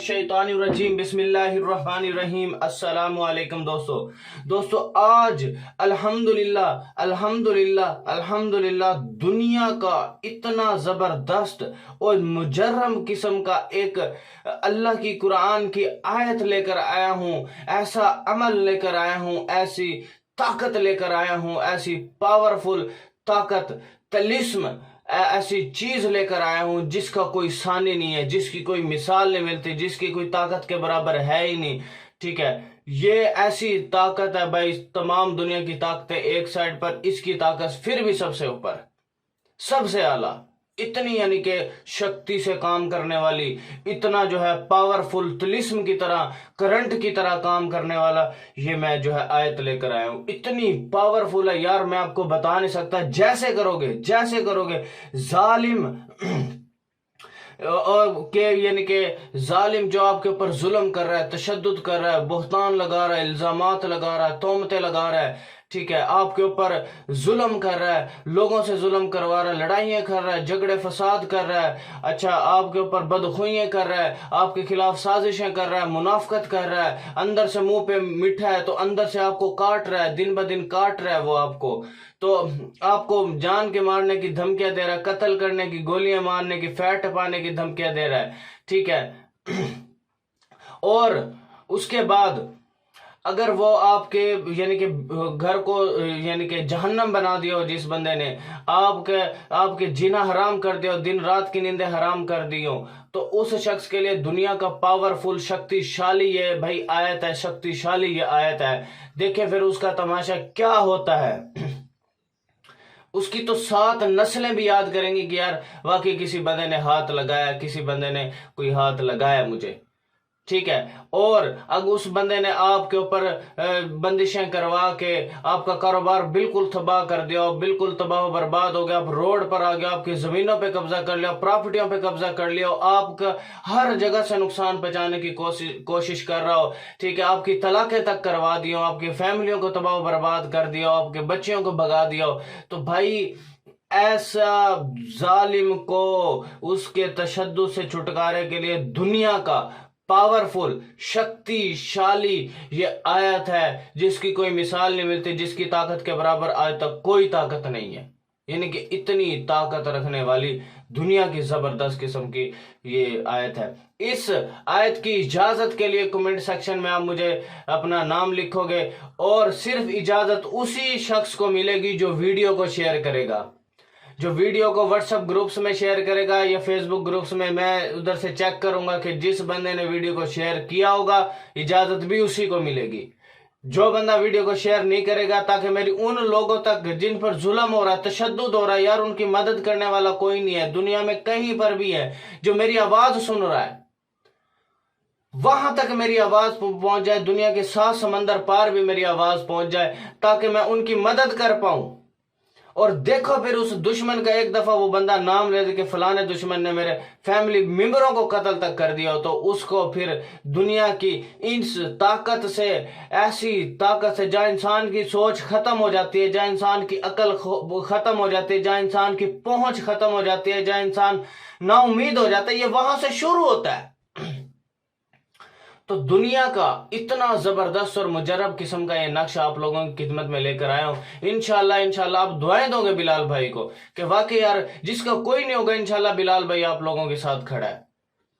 शैतानिर्रजीम बिस्मिल्लाहिर्रहमानिर्रहीम। अस्सलामु अलैकुम दोस्तों आज अल्हम्दुलिल्लाह दुनिया का इतना ज़बरदस्त और मुजर्रम किस्म का एक अल्लाह की कुरान की आयत लेकर आया हूँ, ऐसा अमल लेकर आया हूँ, ऐसी ताकत लेकर आया हूँ, ऐसी पावरफुल ताकत तलिस्म ऐसी चीज लेकर आया हूं जिसका कोई सानी नहीं है, जिसकी कोई मिसाल नहीं मिलती, जिसकी कोई ताकत के बराबर है ही नहीं। ठीक है, ये ऐसी ताकत है भाई, तमाम दुनिया की ताकतें एक साइड पर, इसकी ताकत फिर भी सबसे ऊपर, सबसे आला, इतनी यानी कि शक्ति से काम करने वाली, इतना जो है पावरफुल तिलिस्म की तरह, करंट की तरह काम करने वाला ये मैं जो है आयत लेकर आया हूं। इतनी पावरफुल है यार, मैं आपको बता नहीं सकता। जैसे करोगे जालिम और के यानी कि जालिम जो आपके ऊपर जुल्म कर रहा है, तशद्दुद कर रहा है, बुहतान लगा रहा है, इल्जामात लगा रहा है, तोहमतें लगा रहा है, ठीक है, आपके ऊपर जुल्म कर रहा है, लोगों से जुल्म करवा रहा है, लड़ाइयाँ कर रहा है, झगड़े फसाद कर रहा है, अच्छा आपके ऊपर बदखुइयाँ कर रहा है, आपके खिलाफ साजिशें कर रहा है, मुनाफकत कर रहा है, अंदर से मुंह पे मीठा है तो अंदर से आपको काट रहा है, दिन ब दिन काट रहा है वो आपको, तो आपको जान के मारने की धमकियां दे रहा है, कत्ल करने की, गोलियां मारने की, फैट टपाने की धमकियां दे रहा है। ठीक है, और उसके बाद अगर वो आपके यानी कि घर को यानी कि जहन्नम बना दिया हो, जिस बंदे ने आपके जीना हराम कर दिया हो, दिन रात की नींदें हराम कर दी हो, तो उस शख्स के लिए दुनिया का पावरफुल शक्तिशाली ये भाई आयत है, शक्तिशाली ये आयत है। देखे फिर उसका तमाशा क्या होता है। उसकी तो 7 नस्लें भी याद करेंगी कि यार वाकई किसी बंदे ने हाथ लगाया, किसी बंदे ने कोई हाथ लगाया मुझे। ठीक है, और अगर उस बंदे ने आपके ऊपर बंदिशें करवा के आपका कारोबार बिल्कुल तबाह कर दिया, बिल्कुल तबाह बर्बाद हो गया, आप रोड पर आ गया, आपकी जमीनों पे कब्जा कर लिया, प्रॉपर्टियों पे कब्जा कर लिया, आपका हर जगह से नुकसान पहुंचाने की कोशिश कर रहा हो, ठीक है, आपकी तलाकें तक करवा दी हो, आपकी फैमिलियों को तबाह बर्बाद कर दिया, आपके बच्चियों को भगा दिया हो, तो भाई ऐसा जालिम को उसके तशद्दुद से छुटकारे के लिए दुनिया का पावरफुल शक्तिशाली ये आयत है जिसकी कोई मिसाल नहीं मिलती, जिसकी ताकत के बराबर आज तक कोई ताकत नहीं है। यानी कि इतनी ताकत रखने वाली दुनिया की जबरदस्त किस्म की ये आयत है। इस आयत की इजाजत के लिए कमेंट सेक्शन में आप मुझे अपना नाम लिखोगे और सिर्फ इजाजत उसी शख्स को मिलेगी जो वीडियो को शेयर करेगा, जो वीडियो को व्हाट्सएप ग्रुप्स में शेयर करेगा या फेसबुक ग्रुप्स में। मैं उधर से चेक करूंगा कि जिस बंदे ने वीडियो को शेयर किया होगा इजाजत भी उसी को मिलेगी। जो बंदा वीडियो को शेयर नहीं करेगा, ताकि मेरी उन लोगों तक जिन पर जुल्म हो रहा है, तशद्दुद हो रहा है, यार उनकी मदद करने वाला कोई नहीं है दुनिया में, कहीं पर भी है जो मेरी आवाज सुन रहा है, वहां तक मेरी आवाज पहुंच जाए, दुनिया के 7 समंदर पार भी मेरी आवाज पहुंच जाए, ताकि मैं उनकी मदद कर पाऊं। और देखो फिर उस दुश्मन का एक दफा वो बंदा नाम ले दे कि फलाने दुश्मन ने मेरे फैमिली मेंबरों को कत्ल तक कर दिया, तो उसको फिर दुनिया की इस ताकत से, ऐसी ताकत से जहाँ इंसान की सोच खत्म हो जाती है, जहाँ इंसान की अकल खत्म हो जाती है, जहाँ इंसान की पहुंच खत्म हो जाती है, जहाँ इंसान नाउम्मीद हो जाता है, ये वहां से शुरू होता है। तो दुनिया का इतना जबरदस्त और मुजरब किस्म का ये नक्शा आप लोगों की खिदमत में लेकर आया हूं। इंशाल्लाह आप दुआएं दोगे बिलाल भाई को कि वाकई यार जिसका कोई नहीं होगा, इंशाल्लाह बिलाल भाई आप लोगों के साथ खड़ा है।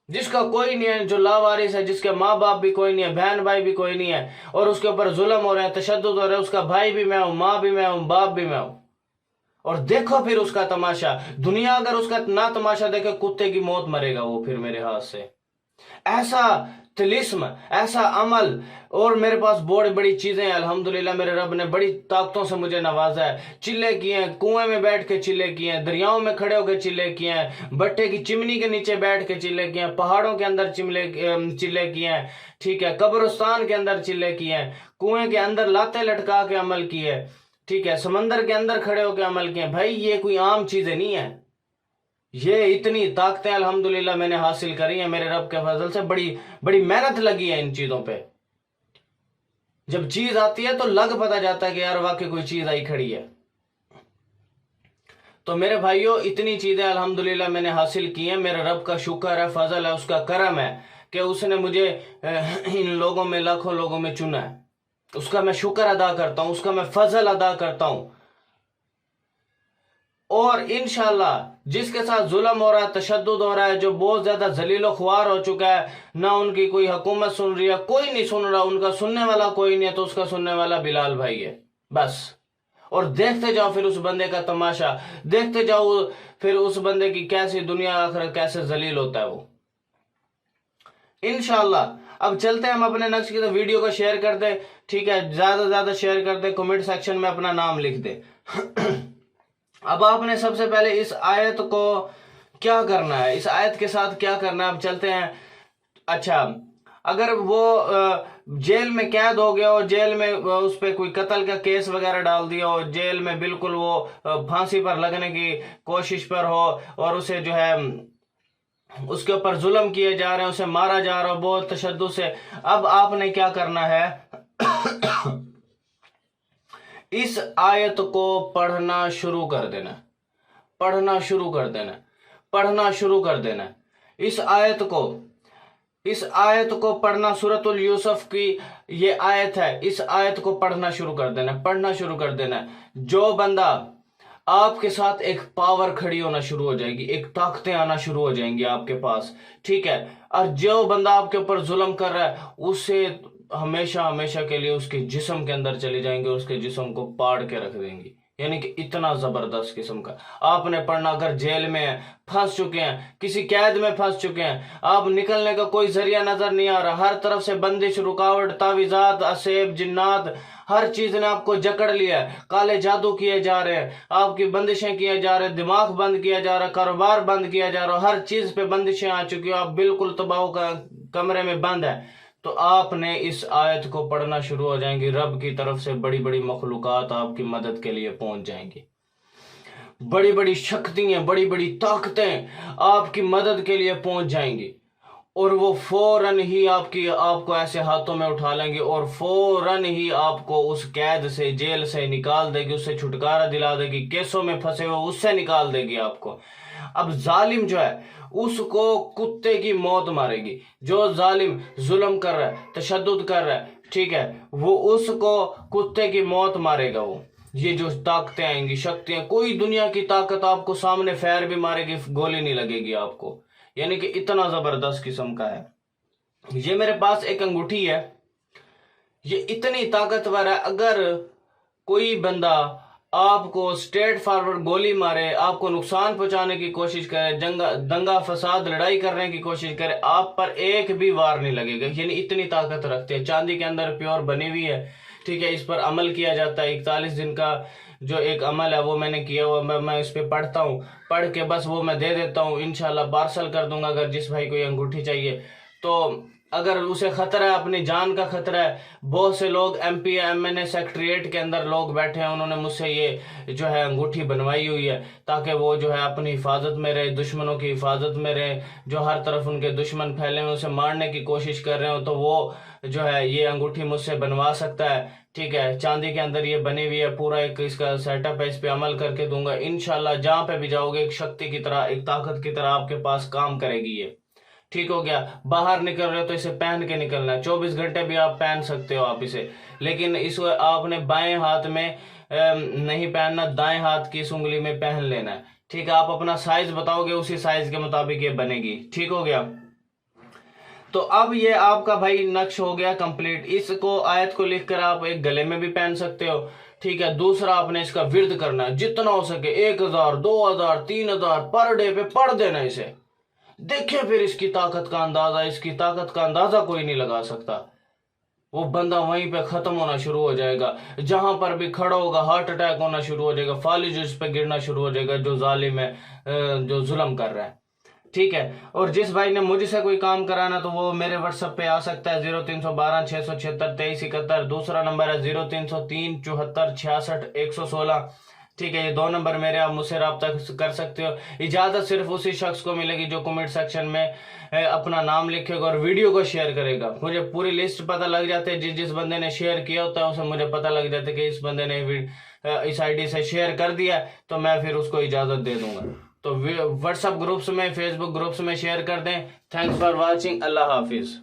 जिसका कोई नहीं है, जो लावारिस है, जिसके माँ बाप भी कोई नहीं है, बहन भाई भी कोई नहीं है, और उसके ऊपर जुल्म हो रहे हैं, तशद्दुद हो रहे हैं, उसका भाई भी मैं हूं, माँ भी मैं हूं, बाप भी मैं हूं। और देखो फिर उसका तमाशा, दुनिया अगर उसका ना तमाशा देखे, कुत्ते की मौत मरेगा वो फिर मेरे हाथ से। ऐसा तिलिस्म, ऐसा अमल, और मेरे पास बड़ी बड़ी चीजें हैं अल्हम्दुलिल्लाह। मेरे रब ने बड़ी ताकतों से मुझे नवाजा है। चिल्ले किए हैं, कुएं में बैठ के चिल्ले किए हैं, दरियाओं में खड़े होकर चिल्ले किए हैं, भट्टे की चिमनी के नीचे बैठ के चिल्ले किए हैं, पहाड़ों के अंदर चिल्ले किए हैं, ठीक है, कब्रिस्तान के अंदर चिल्ले किए हैं, कुएं के अंदर लाते लटका के अमल किए, ठीक है, समंदर के अंदर खड़े होकर अमल किए। भाई ये कोई आम चीजें नहीं है, ये इतनी ताकतें अल्हम्दुलिल्लाह मैंने हासिल करी है मेरे रब के फजल से। बड़ी बड़ी मेहनत लगी है इन चीजों पे। जब चीज आती है तो लग पता जाता है कि यार वाकई कोई चीज आई खड़ी है। तो मेरे भाइयों, इतनी चीजें अल्हम्दुलिल्लाह मैंने हासिल की हैं, मेरे रब का शुक्र है, फजल है, उसका करम है। कि उसने मुझे इन लोगों में, लाखों लोगों में चुना है। उसका मैं शुक्र अदा करता हूँ, उसका मैं फजल अदा करता हूँ। और इंशाल्लाह जिसके साथ जुल्म हो रहा है, तशद्दुद हो रहा है, जो बहुत ज्यादा जलीलो ख्वार हो चुका है, ना उनकी कोई हुकूमत सुन रही है, कोई नहीं सुन रहा, उनका सुनने वाला कोई नहीं है, तो उसका सुनने वाला बिलाल भाई है बस। और देखते जाओ फिर उस बंदे का तमाशा, देखते जाओ फिर उस बंदे की कैसी दुनिया आखिरत कैसे जलील होता है वो। इंशाल्लाह अब चलते हैं हम अपने नक्श की। तो वीडियो को शेयर कर दे, ठीक है, ज्यादा से ज्यादा शेयर कर दे, कमेंट सेक्शन में अपना नाम लिख दे। अब आपने सबसे पहले इस आयत को क्या करना है, इस आयत के साथ क्या करना है, अब चलते हैं। अच्छा, अगर वो जेल में कैद हो गया हो, जेल में उस पर कोई कत्ल का केस वगैरह डाल दिया हो, जेल में बिल्कुल वो फांसी पर लगने की कोशिश पर हो, और उसे जो है उसके ऊपर जुल्म किए जा रहे हैं, उसे मारा जा रहा है बहुत तशद्दुद से, अब आपने क्या करना है, इस आयत को पढ़ना शुरू कर देना, पढ़ना शुरू कर देना, पढ़ना शुरू कर देना। इस आयत को पढ़ना, सूरतुल यूसुफ की ये आयत है, इस आयत को पढ़ना शुरू कर देना, पढ़ना शुरू कर देना। जो बंदा आपके साथ एक पावर खड़ी होना शुरू हो जाएगी, एक ताकतें आना शुरू हो जाएंगी आपके पास, ठीक है। और जो बंदा आपके ऊपर जुल्म कर रहा है, उससे हमेशा हमेशा के लिए उसके जिस्म के अंदर चली जाएंगे, उसके जिस्म को पाड़ के रख देंगी। यानी कि इतना जबरदस्त किस्म का आपने पढ़ना। अगर जेल में फंस चुके हैं, किसी कैद में फंस चुके हैं, आप निकलने का कोई जरिया नजर नहीं आ रहा, हर तरफ से बंदिश, रुकावट, तावीजात, असेब, जिन्नात, हर चीज ने आपको जकड़ लिया है, काले जादू किए जा रहे हैं, आपकी बंदिशें किए जा रहे हैं, दिमाग बंद किया जा रहा है, कारोबार बंद किया जा रहा है, हर चीज पे बंदिशें आ चुकी हो, आप बिल्कुल तबाह का कमरे में बंद है। तो आपने इस आयत को पढ़ना शुरू हो जाएंगे, रब की तरफ से बड़ी बड़ी मखलूकात आपकी मदद के लिए पहुंच जाएंगी, बड़ी बड़ी शक्तियां, बड़ी बड़ी ताकतें आपकी मदद के लिए पहुंच जाएंगी, और वो फौरन ही आपको ऐसे हाथों में उठा लेंगे, और फौरन ही आपको उस कैद से, जेल से निकाल देगी, उससे छुटकारा दिला देगी, केसों में फंसे हुए उससे निकाल देगी आपको। अब जालिम जो है उसको कुत्ते की मौत मारेगी, जो जालिम जुल्म कर रहा है, तशद्दुद कर रहा है, ठीक है, वो उसको कुत्ते की मौत मारेगा। वो ये जो ताकतें आएंगी, शक्तियां, कोई दुनिया की ताकत आपको सामने फैर भी मारेगी, गोली नहीं लगेगी आपको। यानी कि इतना जबरदस्त किस्म का है। ये मेरे पास एक अंगूठी है, ये इतनी ताकतवर है, अगर कोई बंदा आपको स्ट्रेट फॉरवर्ड गोली मारे, आपको नुकसान पहुंचाने की कोशिश करे, दंगा फसाद लड़ाई करने की कोशिश करे, आप पर एक भी वार नहीं लगेगा। यानी इतनी ताकत रखते हैं, चांदी के अंदर प्योर बनी हुई है, ठीक है। इस पर अमल किया जाता है, 41 दिन का जो एक अमल है वो मैंने किया हुआ, मैं इस पे पढ़ता हूँ, पढ़ के बस वो मैं दे देता हूँ, इंशाल्लाह पार्सल कर दूंगा। अगर जिस भाई को ये अंगूठी चाहिए, तो अगर उसे खतरा है, अपनी जान का खतरा है, बहुत से लोग MP MNA सेक्रेटरिएट के अंदर लोग बैठे हैं, उन्होंने मुझसे ये जो है अंगूठी बनवाई हुई है, ताकि वो जो है अपनी हिफाजत में रहे, दुश्मनों की हिफाजत में रहे, जो हर तरफ उनके दुश्मन फैले हुए उसे मारने की कोशिश कर रहे हो, तो वो जो है ये अंगूठी मुझसे बनवा सकता है, ठीक है। चांदी के अंदर ये बनी हुई है, पूरा एक इसका सेटअप है, इस पे अमल करके दूंगा इंशाल्लाह। जहां पे भी जाओगे एक शक्ति की तरह, एक ताकत की तरह आपके पास काम करेगी ये, ठीक हो गया। बाहर निकल रहे हो तो इसे पहन के निकलना है, 24 घंटे भी आप पहन सकते हो आप इसे, लेकिन इसको आपने बाएं हाथ में नहीं पहनना, दाएं हाथ की इस उंगली में पहन लेना है, ठीक है। आप अपना साइज बताओगे, उसी साइज के मुताबिक ये बनेगी, ठीक हो गया। तो अब ये आपका भाई नक्श हो गया कंप्लीट। इसको आयत को लिखकर आप एक गले में भी पहन सकते हो, ठीक है। दूसरा, आपने इसका विर्द करना है, जितना हो सके 1000 2000 3000 पर डे पे पढ़ देना इसे। देखिए फिर इसकी ताकत का अंदाजा, इसकी ताकत का अंदाजा कोई नहीं लगा सकता। वो बंदा वहीं पे खत्म होना शुरू हो जाएगा, जहां पर भी खड़ा होगा हार्ट अटैक होना शुरू हो जाएगा, फालिज उस पे गिरना शुरू हो जाएगा, जो जालिम है, जो जुल्म कर रहा है, ठीक है। और जिस भाई ने मुझसे कोई काम कराना, तो वो मेरे व्हाट्सएप पे आ सकता है, 0312 676 2371। दूसरा नंबर है 0303 74 66 116, ठीक है। ये 2 नंबर मेरे, आप मुझसे रब्ता कर सकते हो। इजाजत सिर्फ उसी शख्स को मिलेगी जो कमेंट सेक्शन में अपना नाम लिखेगा और वीडियो को शेयर करेगा। मुझे पूरी लिस्ट पता लग जाती है, जिस बंदे ने शेयर किया होता है उसे मुझे पता लग जाता है कि इस बंदे ने इस ID से शेयर कर दिया, तो मैं फिर उसको इजाजत दे दूंगा। تو واٹس ایپ گروپس میں، فیس بک گروپس میں شیئر کر دیں. Thanks for watching. اللہ حافظ.